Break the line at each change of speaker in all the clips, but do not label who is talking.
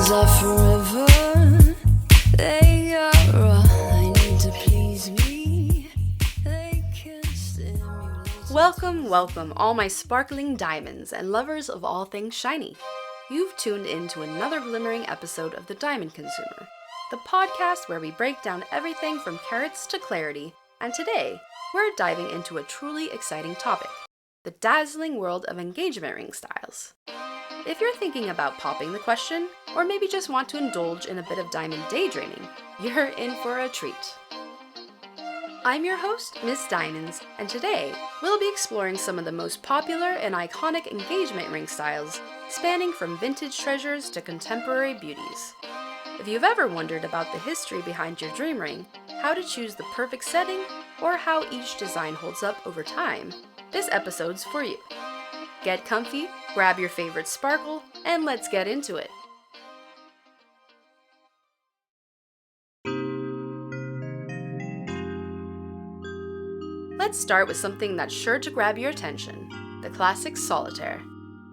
diamonds are forever. They are all I need to please me. They can stimulate.
Welcome, all my sparkling diamonds and lovers of all things shiny. You've tuned in to another glimmering episode of The Diamond Consumer, the podcast where we break down everything from carats to clarity, and today, we're diving into a truly exciting topic, the dazzling world of engagement ring styles. If you're thinking about popping the question, or maybe just want to indulge in a bit of diamond daydreaming, you're in for a treat. I'm your host, Miss Diamondz, and today we'll be exploring some of the most popular and iconic engagement ring styles, spanning from vintage treasures to contemporary beauties. If you've ever wondered about the history behind your dream ring, how to choose the perfect setting, or how each design holds up over time, this episode's for you. Get comfy, grab your favorite sparkle, and let's get into it. Let's start with something that's sure to grab your attention, the classic solitaire.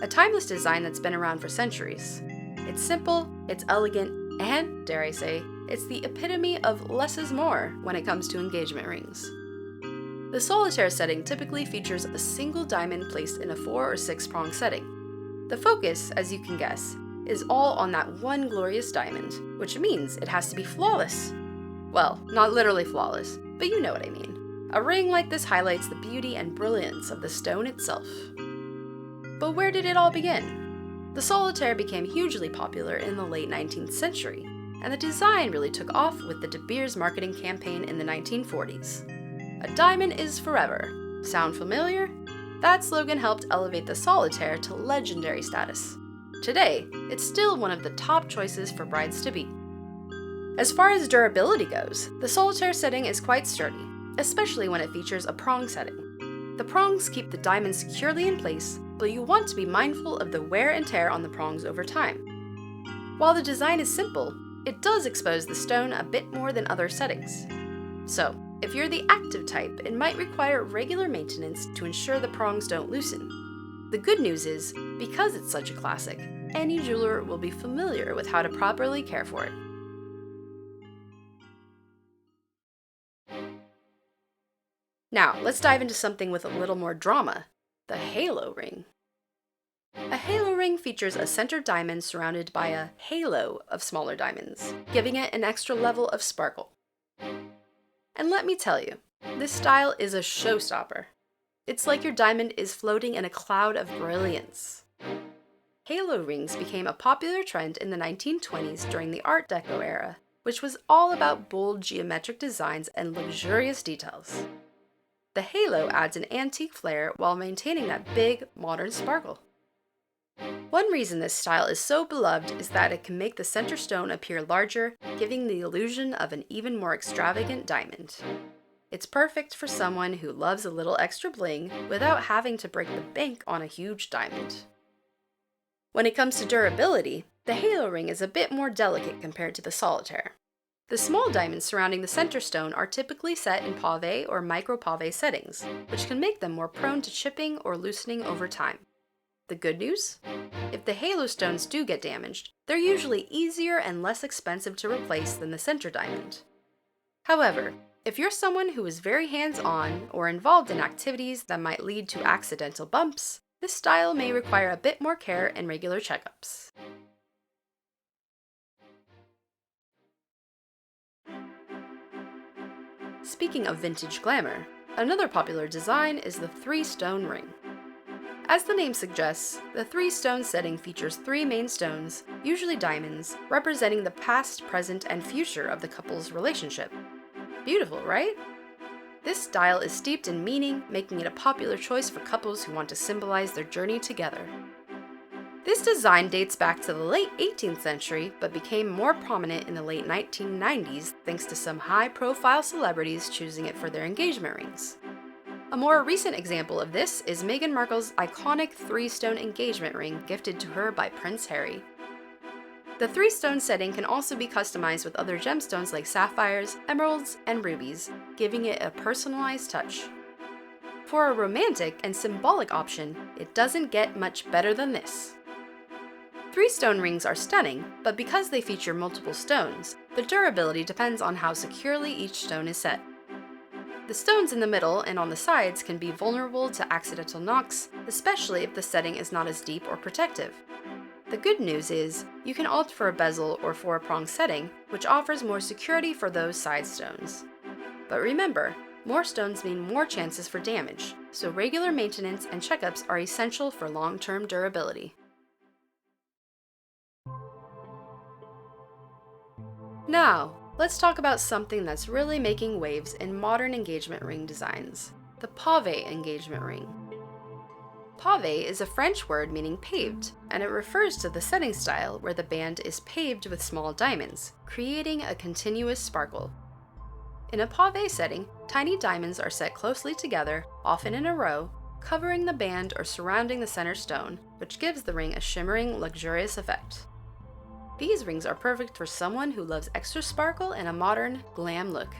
A timeless design that's been around for centuries. It's simple, it's elegant, and, dare I say, it's the epitome of less is more when it comes to engagement rings. The solitaire setting typically features a single diamond placed in a 4 or 6 prong setting. The focus, as you can guess, is all on that one glorious diamond, which means it has to be flawless. Well, not literally flawless, but you know what I mean. A ring like this highlights the beauty and brilliance of the stone itself. But where did it all begin? The solitaire became hugely popular in the late 19th century, and the design really took off with the De Beers marketing campaign in the 1940s. A diamond is forever. Sound familiar? That slogan helped elevate the solitaire to legendary status. Today, it's still one of the top choices for brides-to-be. As far as durability goes, the solitaire setting is quite sturdy, especially when it features a prong setting. The prongs keep the diamond securely in place, but you want to be mindful of the wear and tear on the prongs over time. While the design is simple, it does expose the stone a bit more than other settings. So, if you're the active type, it might require regular maintenance to ensure the prongs don't loosen. The good news is, because it's such a classic, any jeweler will be familiar with how to properly care for it. Now, let's dive into something with a little more drama, the halo ring. A halo ring features a center diamond surrounded by a halo of smaller diamonds, giving it an extra level of sparkle. And let me tell you, this style is a showstopper. It's like your diamond is floating in a cloud of brilliance. Halo rings became a popular trend in the 1920s during the Art Deco era, which was all about bold geometric designs and luxurious details. The halo adds an antique flair while maintaining that big, modern sparkle. One reason this style is so beloved is that it can make the center stone appear larger, giving the illusion of an even more extravagant diamond. It's perfect for someone who loves a little extra bling without having to break the bank on a huge diamond. When it comes to durability, the halo ring is a bit more delicate compared to the solitaire. The small diamonds surrounding the center stone are typically set in pavé or micro pavé settings, which can make them more prone to chipping or loosening over time. The good news? If the halo stones do get damaged, they're usually easier and less expensive to replace than the center diamond. However, if you're someone who is very hands-on or involved in activities that might lead to accidental bumps, this style may require a bit more care and regular checkups. Speaking of vintage glamour, another popular design is the 3-stone ring. As the name suggests, the 3-stone setting features 3 main stones, usually diamonds, representing the past, present, and future of the couple's relationship. Beautiful, right? This style is steeped in meaning, making it a popular choice for couples who want to symbolize their journey together. This design dates back to the late 18th century, but became more prominent in the late 1990s thanks to some high-profile celebrities choosing it for their engagement rings. A more recent example of this is Meghan Markle's iconic 3-stone engagement ring gifted to her by Prince Harry. The 3-stone setting can also be customized with other gemstones like sapphires, emeralds, and rubies, giving it a personalized touch. For a romantic and symbolic option, it doesn't get much better than this. 3-stone rings are stunning, but because they feature multiple stones, the durability depends on how securely each stone is set. The stones in the middle and on the sides can be vulnerable to accidental knocks, especially if the setting is not as deep or protective. The good news is, you can opt for a bezel or for a prong setting, which offers more security for those side stones. But remember, more stones mean more chances for damage, so regular maintenance and checkups are essential for long-term durability. Now, let's talk about something that's really making waves in modern engagement ring designs, the pavé engagement ring. Pavé is a French word meaning paved, and it refers to the setting style where the band is paved with small diamonds, creating a continuous sparkle. In a pavé setting, tiny diamonds are set closely together, often in a row, covering the band or surrounding the center stone, which gives the ring a shimmering, luxurious effect. These rings are perfect for someone who loves extra sparkle and a modern, glam look.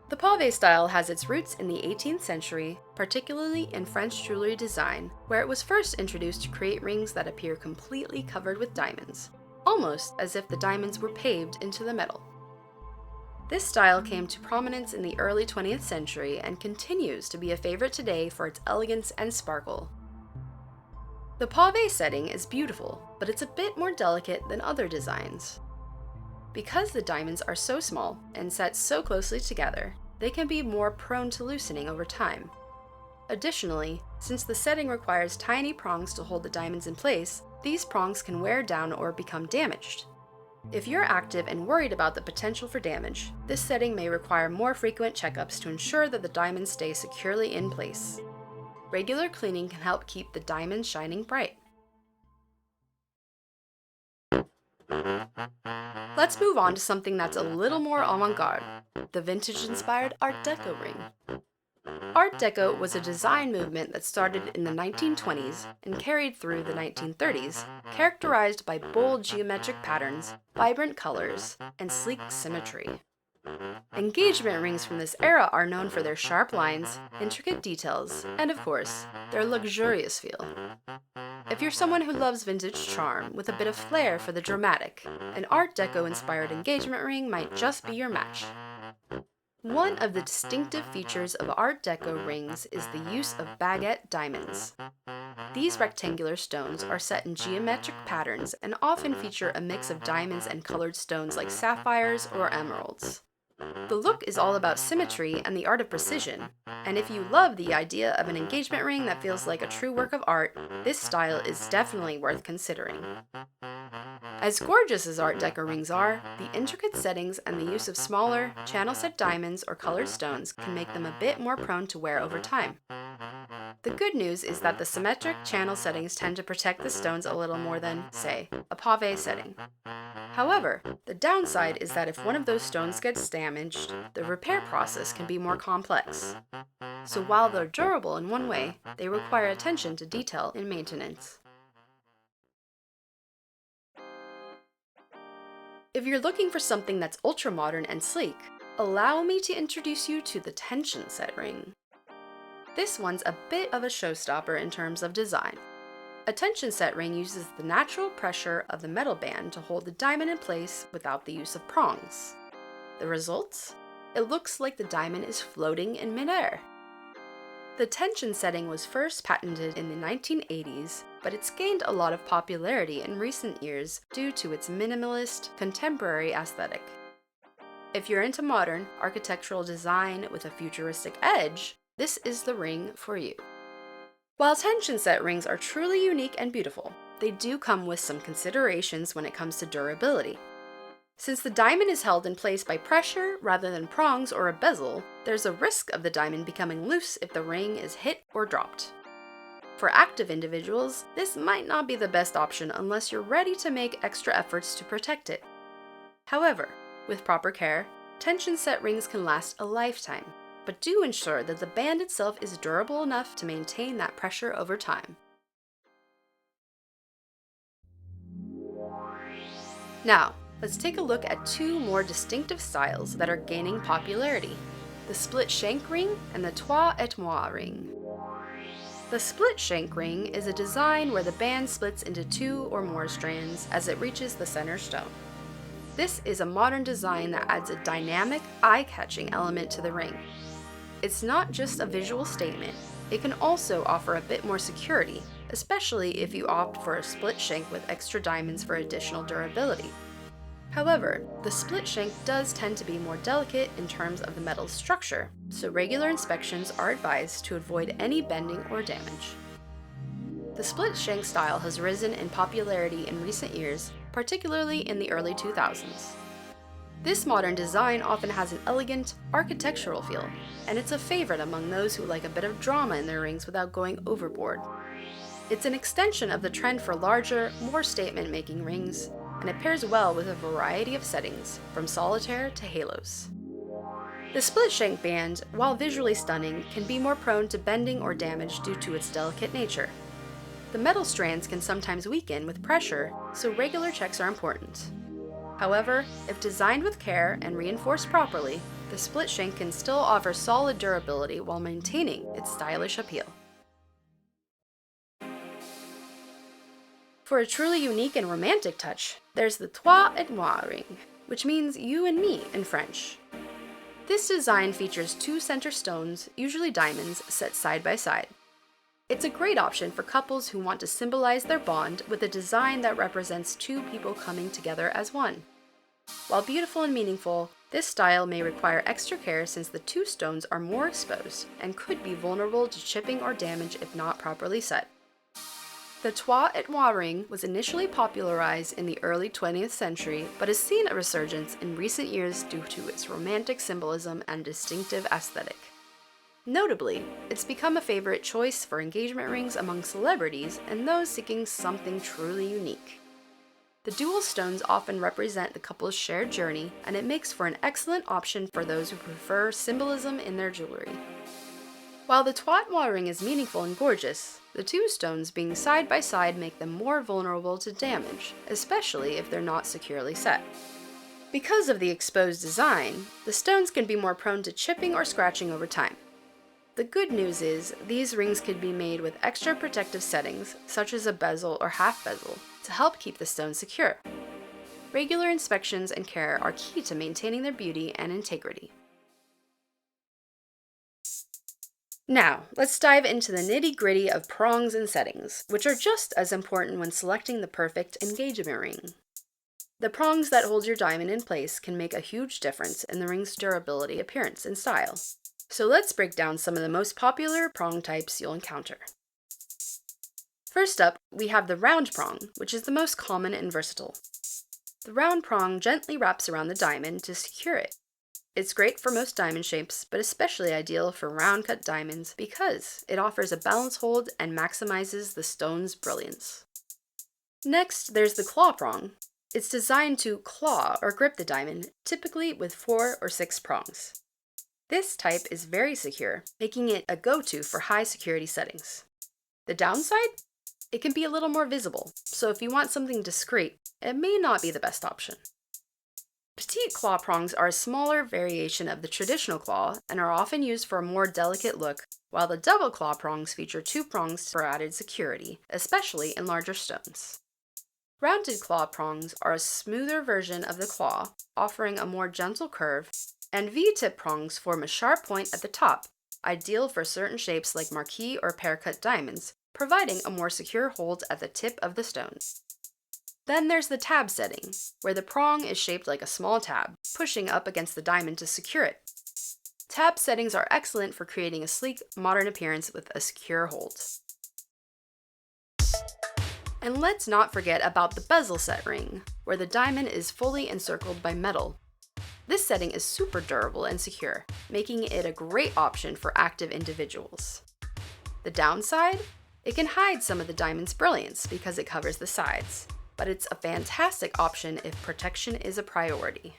The pavé style has its roots in the 18th century, particularly in French jewelry design, where it was first introduced to create rings that appear completely covered with diamonds, almost as if the diamonds were paved into the metal. This style came to prominence in the early 20th century and continues to be a favorite today for its elegance and sparkle. The pavé setting is beautiful, but it's a bit more delicate than other designs. Because the diamonds are so small and set so closely together, they can be more prone to loosening over time. Additionally, since the setting requires tiny prongs to hold the diamonds in place, these prongs can wear down or become damaged. If you're active and worried about the potential for damage, this setting may require more frequent checkups to ensure that the diamonds stay securely in place. Regular cleaning can help keep the diamonds shining bright. Let's move on to something that's a little more avant-garde, the vintage-inspired Art Deco ring. Art Deco was a design movement that started in the 1920s and carried through the 1930s, characterized by bold geometric patterns, vibrant colors, and sleek symmetry. Engagement rings from this era are known for their sharp lines, intricate details, and of course, their luxurious feel. If you're someone who loves vintage charm with a bit of flair for the dramatic, an Art Deco-inspired engagement ring might just be your match. One of the distinctive features of Art Deco rings is the use of baguette diamonds. These rectangular stones are set in geometric patterns and often feature a mix of diamonds and colored stones like sapphires or emeralds. The look is all about symmetry and the art of precision, and if you love the idea of an engagement ring that feels like a true work of art, this style is definitely worth considering. As gorgeous as Art Deco rings are, the intricate settings and the use of smaller, channel-set diamonds or colored stones can make them a bit more prone to wear over time. The good news is that the symmetric channel settings tend to protect the stones a little more than, say, a pavé setting. However, the downside is that if one of those stones gets damaged, the repair process can be more complex. So while they're durable in one way, they require attention to detail in maintenance. If you're looking for something that's ultra-modern and sleek, allow me to introduce you to the tension set ring. This one's a bit of a showstopper in terms of design. A tension set ring uses the natural pressure of the metal band to hold the diamond in place without the use of prongs. The results? It looks like the diamond is floating in midair. The tension setting was first patented in the 1980s, but it's gained a lot of popularity in recent years due to its minimalist, contemporary aesthetic. If you're into modern, architectural design with a futuristic edge, this is the ring for you. While tension set rings are truly unique and beautiful, they do come with some considerations when it comes to durability. Since the diamond is held in place by pressure rather than prongs or a bezel, there's a risk of the diamond becoming loose if the ring is hit or dropped. For active individuals, this might not be the best option unless you're ready to make extra efforts to protect it. However, with proper care, tension set rings can last a lifetime, but do ensure that the band itself is durable enough to maintain that pressure over time. Now, let's take a look at two more distinctive styles that are gaining popularity, the split shank ring and the trois et moi ring. The split shank ring is a design where the band splits into 2 or more strands as it reaches the center stone. This is a modern design that adds a dynamic, eye-catching element to the ring. It's not just a visual statement, it can also offer a bit more security, especially if you opt for a split shank with extra diamonds for additional durability. However, the split shank does tend to be more delicate in terms of the metal's structure, so regular inspections are advised to avoid any bending or damage. The split shank style has risen in popularity in recent years, particularly in the early 2000s. This modern design often has an elegant, architectural feel, and it's a favorite among those who like a bit of drama in their rings without going overboard. It's an extension of the trend for larger, more statement-making rings, and it pairs well with a variety of settings, from solitaire to halos. The split shank band, while visually stunning, can be more prone to bending or damage due to its delicate nature. The metal strands can sometimes weaken with pressure, so regular checks are important. However, if designed with care and reinforced properly, the split shank can still offer solid durability while maintaining its stylish appeal. For a truly unique and romantic touch, there's the toi et moi ring, which means you and me in French. This design features 2 center stones, usually diamonds, set side by side. It's a great option for couples who want to symbolize their bond with a design that represents 2 people coming together as one. While beautiful and meaningful, this style may require extra care since the 2 stones are more exposed and could be vulnerable to chipping or damage if not properly set. The toi et moi ring was initially popularized in the early 20th century, but has seen a resurgence in recent years due to its romantic symbolism and distinctive aesthetic. Notably, it's become a favorite choice for engagement rings among celebrities and those seeking something truly unique. The dual stones often represent the couple's shared journey, and it makes for an excellent option for those who prefer symbolism in their jewelry. While the toi et moi ring is meaningful and gorgeous, the 2 stones being side by side make them more vulnerable to damage, especially if they're not securely set. Because of the exposed design, the stones can be more prone to chipping or scratching over time. The good news is, these rings could be made with extra protective settings, such as a bezel or half bezel, to help keep the stones secure. Regular inspections and care are key to maintaining their beauty and integrity. Now, let's dive into the nitty-gritty of prongs and settings, which are just as important when selecting the perfect engagement ring. The prongs that hold your diamond in place can make a huge difference in the ring's durability, appearance, and style. So let's break down some of the most popular prong types you'll encounter. First up, we have the round prong, which is the most common and versatile. The round prong gently wraps around the diamond to secure it. It's great for most diamond shapes, but especially ideal for round-cut diamonds because it offers a balanced hold and maximizes the stone's brilliance. Next, there's the claw prong. It's designed to claw or grip the diamond, typically with 4 or 6 prongs. This type is very secure, making it a go-to for high security settings. The downside? It can be a little more visible, so if you want something discreet, it may not be the best option. Petite claw prongs are a smaller variation of the traditional claw and are often used for a more delicate look, while the double claw prongs feature 2 prongs for added security, especially in larger stones. Rounded claw prongs are a smoother version of the claw, offering a more gentle curve, and V-tip prongs form a sharp point at the top, ideal for certain shapes like marquise or pear-cut diamonds, providing a more secure hold at the tip of the stone. Then there's the tab setting, where the prong is shaped like a small tab, pushing up against the diamond to secure it. Tab settings are excellent for creating a sleek, modern appearance with a secure hold. And let's not forget about the bezel set ring, where the diamond is fully encircled by metal. This setting is super durable and secure, making it a great option for active individuals. The downside? It can hide some of the diamond's brilliance because it covers the sides, but it's a fantastic option if protection is a priority.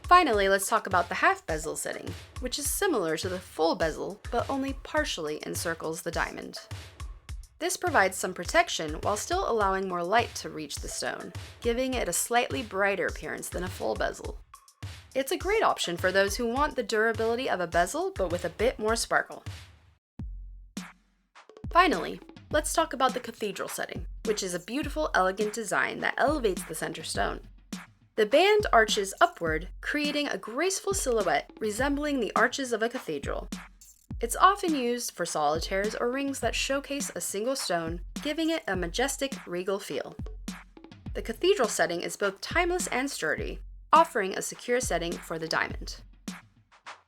Finally, let's talk about the half bezel setting, which is similar to the full bezel, but only partially encircles the diamond. This provides some protection while still allowing more light to reach the stone, giving it a slightly brighter appearance than a full bezel. It's a great option for those who want the durability of a bezel, but with a bit more sparkle. Finally, let's talk about the cathedral setting, which is a beautiful, elegant design that elevates the center stone. The band arches upward, creating a graceful silhouette resembling the arches of a cathedral. It's often used for solitaires or rings that showcase a single stone, giving it a majestic, regal feel. The cathedral setting is both timeless and sturdy, offering a secure setting for the diamond.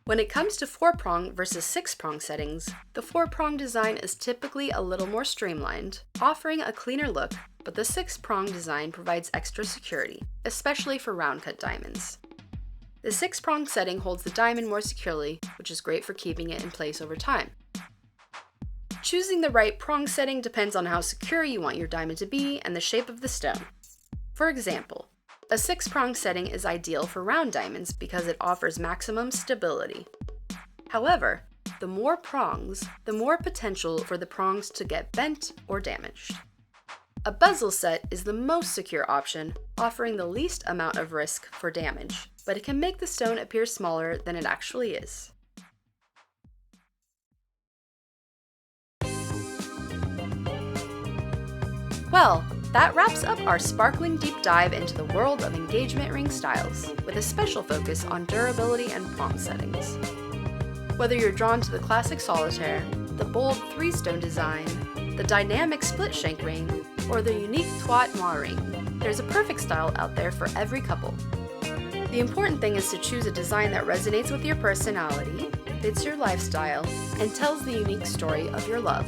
When it comes to 4-prong versus 6-prong settings, the 4-prong design is typically a little more streamlined, offering a cleaner look, but the 6-prong design provides extra security, especially for round-cut diamonds. The 6-prong setting holds the diamond more securely, which is great for keeping it in place over time. Choosing the right prong setting depends on how secure you want your diamond to be and the shape of the stone. For example, a 6-prong setting is ideal for round diamonds because it offers maximum stability. However, the more prongs, the more potential for the prongs to get bent or damaged. A bezel set is the most secure option, offering the least amount of risk for damage, but it can make the stone appear smaller than it actually is. Well, that wraps up our sparkling deep dive into the world of engagement ring styles, with a special focus on durability and prong settings. Whether you're drawn to the classic solitaire, the bold 3-stone design, the dynamic split shank ring, or the unique Trois Noir ring, there's a perfect style out there for every couple. The important thing is to choose a design that resonates with your personality, fits your lifestyle, and tells the unique story of your love.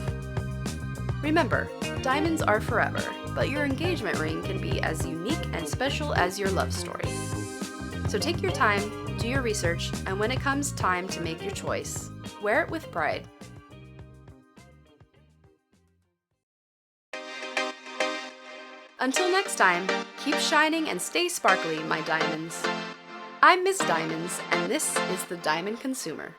Remember, diamonds are forever, but your engagement ring can be as unique and special as your love story. So take your time, do your research, and when it comes time to make your choice, wear it with pride. Until next time, keep shining and stay sparkly, my diamonds. I'm Miss Diamonds, and this is The Diamond Consumer.